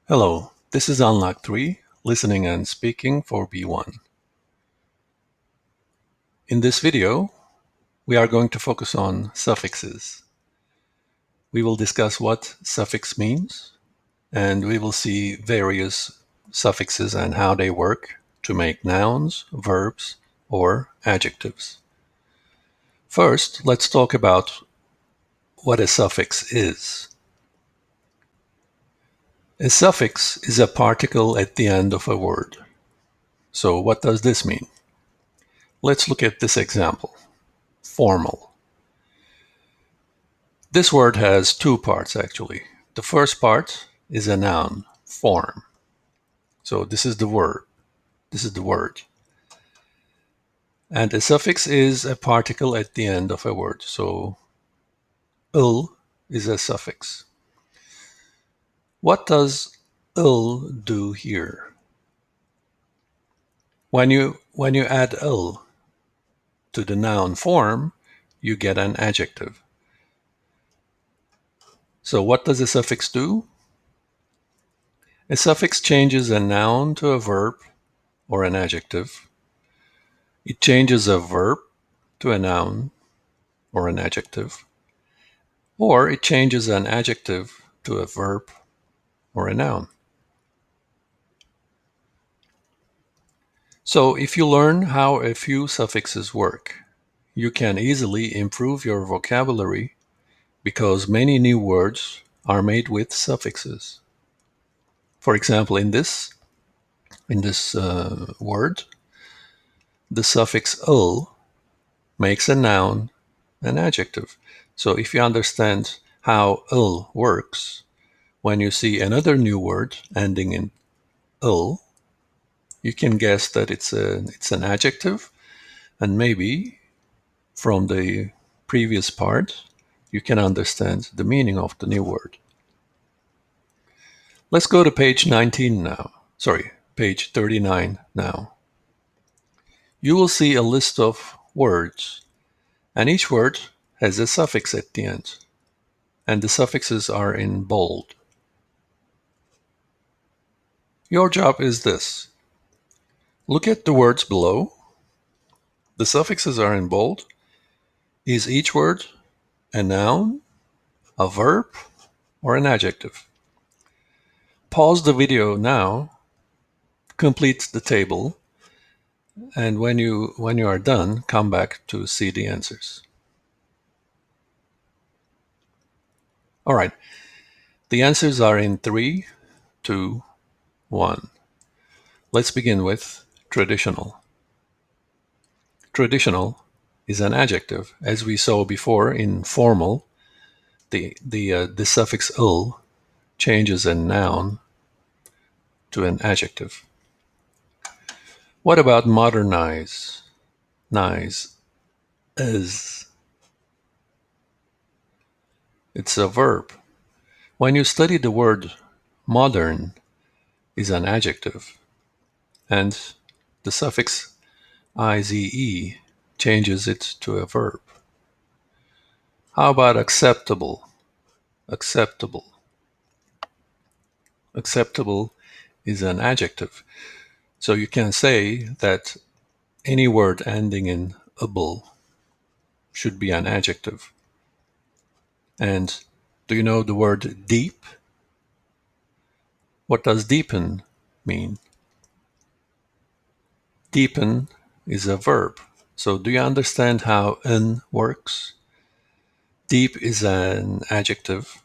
Hello, this is Unlock 3, listening and speaking for B1. In this video, we are going to focus on suffixes. We will discuss what suffix means, and we will see various suffixes and how they work to make nouns, verbs, or adjectives. First, let's talk about what a suffix is. A suffix is a particle at the end of a word. So what does this mean? Let's look at this example. Formal. This word has two parts actually. The first part is a noun, form. So this is the word. This is the word. And a suffix is a particle at the end of a word. So "ul" is a suffix. What does "ul" do here? When you add "ul" to the noun form, you get an adjective. So what does a suffix do? A suffix changes a noun to a verb or an adjective. It changes a verb to a noun or an adjective, or it changes an adjective to a verb or a noun. So if you learn how a few suffixes work, you can easily improve your vocabulary because many new words are made with suffixes. For example, in this word, the suffix "ul" makes a noun an adjective. So if you understand how "ul" works, when you see another new word ending in "ul," you can guess that it's an adjective, and maybe from the previous part, you can understand the meaning of the new word. Let's go to page 19 now. Sorry, page 39 now. You will see a list of words, and each word has a suffix at the end, and the suffixes are in bold. Your job is this. Look at the words below. The suffixes are in bold. Is each word a noun, a verb, or an adjective? Pause the video now, complete the table, and when you are done, come back to see the answers. All right, the answers are in 3, 2, 1. Let's begin with traditional. Traditional is an adjective. As we saw before in formal, the suffix "ul" changes a noun to an adjective. What about modernize? Nice. Is. It's a verb. When you study the word modern is an adjective, and the suffix "ize" changes it to a verb. How about acceptable? Acceptable. Acceptable is an adjective. So you can say that any word ending in "able" should be an adjective. And do you know the word deep? What does deepen mean? Deepen is a verb. So do you understand how "n" works? Deep is an adjective,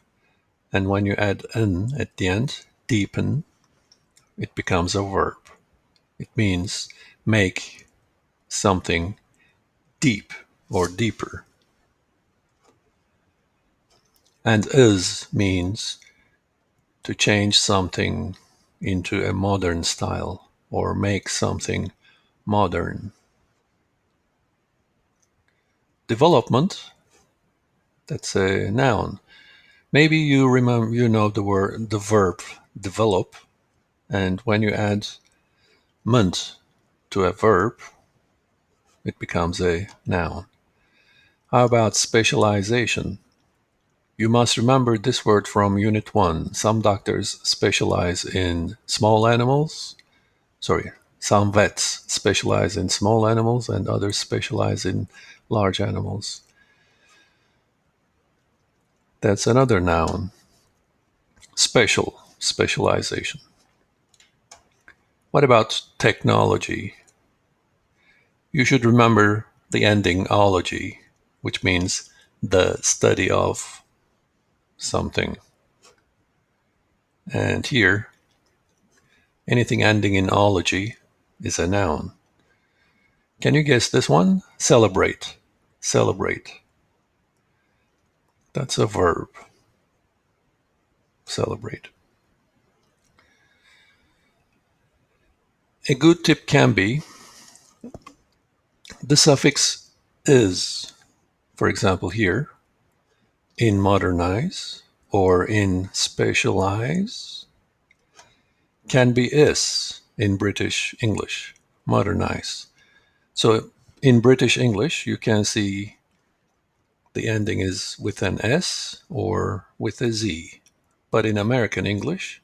and when you add "n" at the end, deepen, it becomes a verb. It means make something deep or deeper. And "is" means to change something into a modern style or make something modern. Development, that's a noun. Maybe you know the verb develop, and when you add "ment" to a verb, it becomes a noun. How about specialization? You must remember this word from Unit 1. Some doctors specialize in small animals. Sorry, some vets specialize in small animals and others specialize in large animals. That's another noun. Special, specialization. What about technology? You should remember the ending ology, which means the study of something. And here, anything ending in ology is a noun. Can you guess this one? Celebrate. Celebrate. That's a verb. Celebrate. A good tip can be the suffix is, for example, here, in modernize or in specialize, can be is in British English, modernize. So in British English, you can see the ending is with an S or with a Z. But in American English,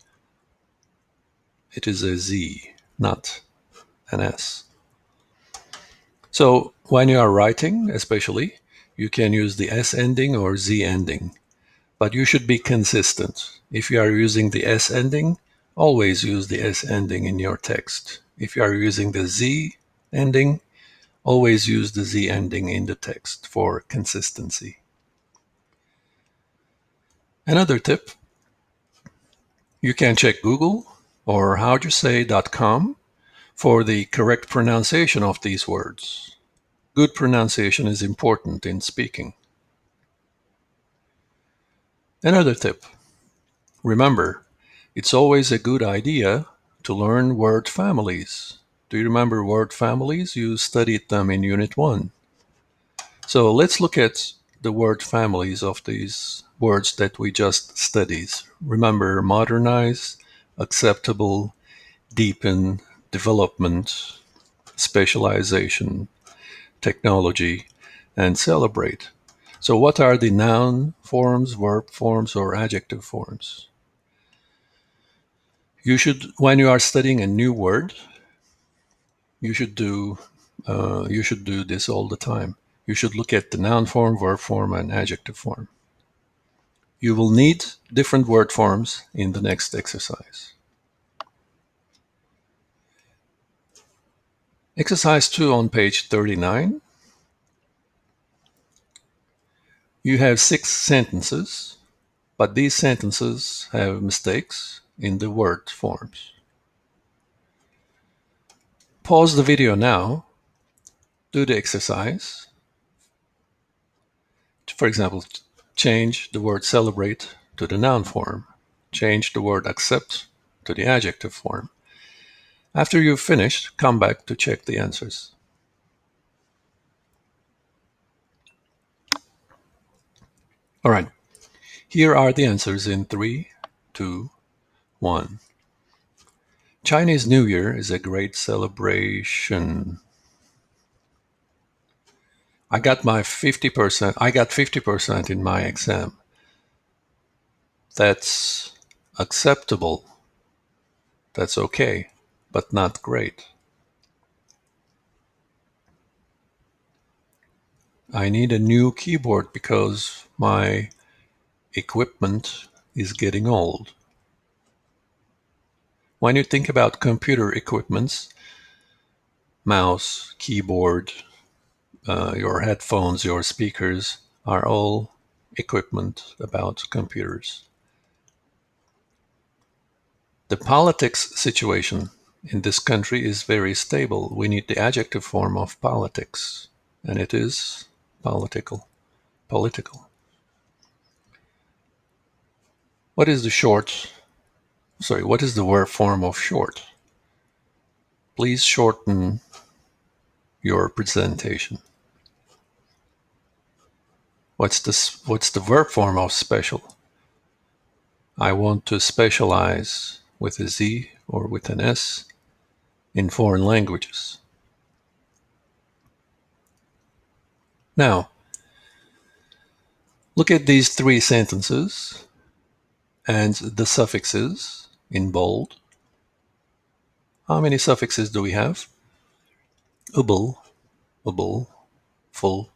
it is a Z, not an S. So when you are writing, especially, you can use the S ending or Z ending. But you should be consistent. If you are using the S ending, always use the S ending in your text. If you are using the Z ending, always use the Z ending in the text for consistency. Another tip, you can check Google or howdyousay.com for the correct pronunciation of these words. Good pronunciation is important in speaking. Another tip, remember, it's always a good idea to learn word families. Do you remember word families? You studied them in Unit 1. So let's look at the word families of these words that we just studied. Remember, modernize, acceptable, deepen, development, specialization, technology, and celebrate. So what are the noun forms, verb forms, or adjective forms? You should, when you are studying a new word, you should do this all the time. You should look at the noun form, verb form, and adjective form. You will need different word forms in the next exercise. Exercise 2 on page 39. You have 6 sentences, but these sentences have mistakes in the word forms. Pause the video now, do the exercise. For example, change the word celebrate to the noun form. Change the word accept to the adjective form. After you've finished, come back to check the answers. All right, here are the answers in 3, 2, 1. Chinese New Year is a great celebration. I got 50% in my exam. That's acceptable. That's okay, but not great. I need a new keyboard because my equipment is getting old. When you think about computer equipments, mouse, keyboard, your headphones, your speakers are all equipment about computers. The politics situation in this country is very stable. We need the adjective form of politics, and it is political. Political. What is what is the verb form of short? Please shorten your presentation. What's the verb form of special? I want to specialize with a Z or with an S in foreign languages. Now, Look at these three sentences and the suffixes in bold. How many suffixes do we have? Able, able, full,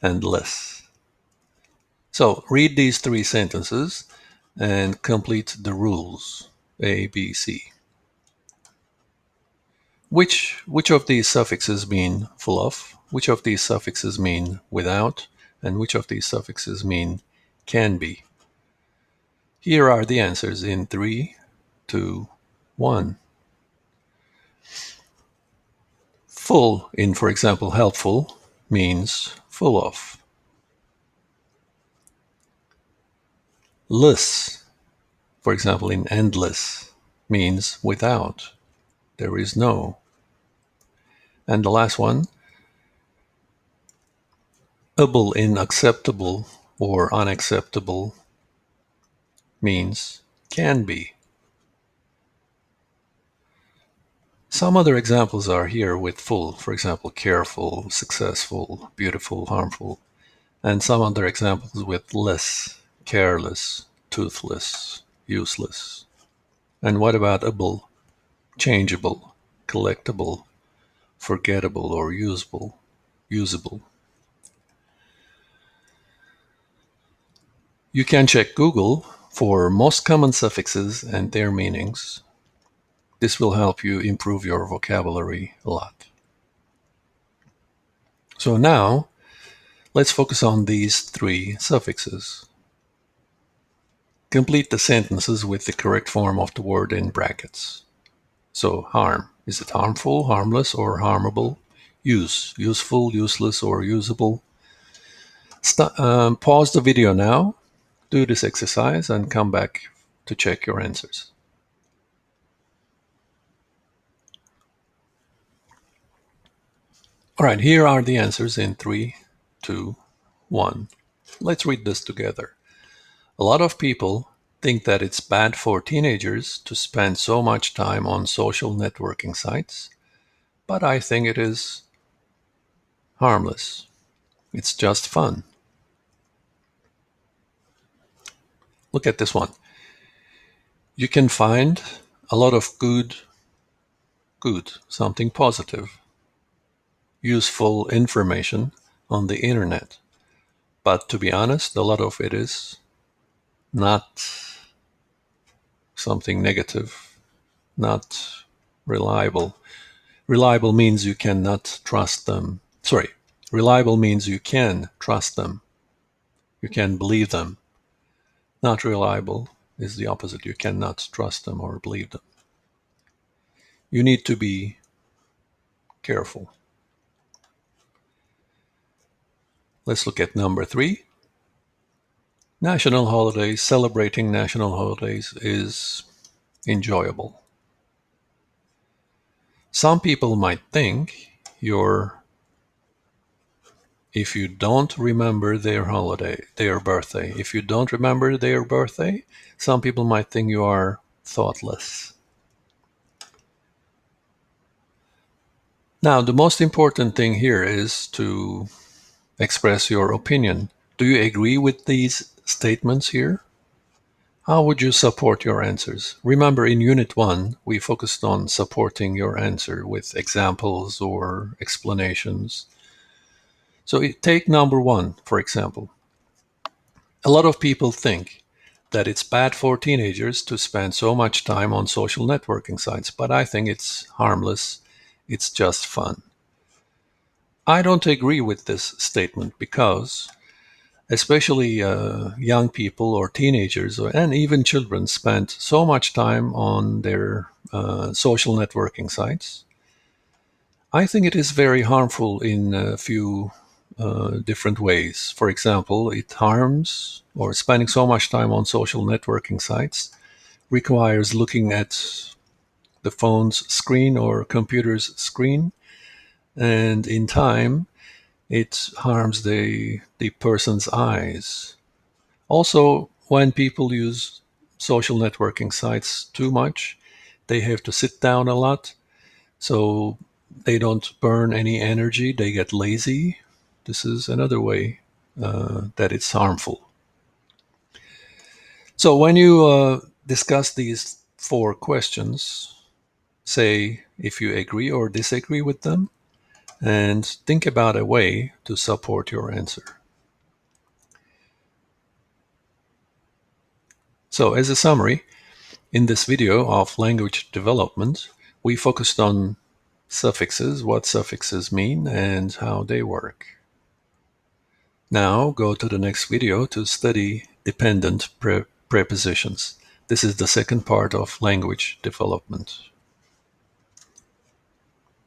and less. So read these three sentences and complete the rules A, B, C. Which of these suffixes mean full of? Which of these suffixes mean without? And which of these suffixes mean can be? Here are the answers in 3, 2, 1. Full in, for example, helpful means full of. Less, for example, in endless means without. There is no. And the last one, able in acceptable or unacceptable means can be. Some other examples are here with full, for example, careful, successful, beautiful, harmful, and some other examples with less, careless, toothless, useless. And what about able? Changeable, collectible, forgettable, or usable, usable. You can check Google for most common suffixes and their meanings. This will help you improve your vocabulary a lot. So now, let's focus on these three suffixes. Complete the sentences with the correct form of the word in brackets. So harm, is it harmful, harmless, or harmable? Use, useful, useless, or usable? Pause the video now, do this exercise, and come back to check your answers. All right, here are the answers in 3, 2, 1. Let's read this together. A lot of people think that it's bad for teenagers to spend so much time on social networking sites, but I think it is harmless. It's just fun. Look at this one. You can find a lot of good, something positive, useful information on the internet. But to be honest, a lot of it is not something negative, not reliable. Reliable means you cannot trust them. Sorry, reliable means you can trust them. You can believe them. Not reliable is the opposite. You cannot trust them or believe them. You need to be careful. Let's look at number 3. National holidays, celebrating national holidays is enjoyable. Some people might think if you don't remember their holiday, their birthday, if you don't remember their birthday, some people might think you are thoughtless. Now, the most important thing here is to express your opinion. Do you agree with these statements here? How would you support your answers? Remember, in Unit 1, we focused on supporting your answer with examples or explanations. So take number 1, for example. A lot of people think that it's bad for teenagers to spend so much time on social networking sites, but I think it's harmless. It's just fun. I don't agree with this statement because especially young people or teenagers and even children spend so much time on their social networking sites. I think it is very harmful in a few different ways. For example, it harms, or spending so much time on social networking sites requires looking at the phone's screen or computer's screen, and in time it harms the person's eyes. Also, when people use social networking sites too much, they have to sit down a lot, so they don't burn any energy, they get lazy. This is another way that it's harmful. So when you discuss these 4 questions, say if you agree or disagree with them, and think about a way to support your answer. So as a summary, in this video of language development, we focused on suffixes, what suffixes mean, and how they work. Now go to the next video to study dependent prepositions. This is the second part of language development.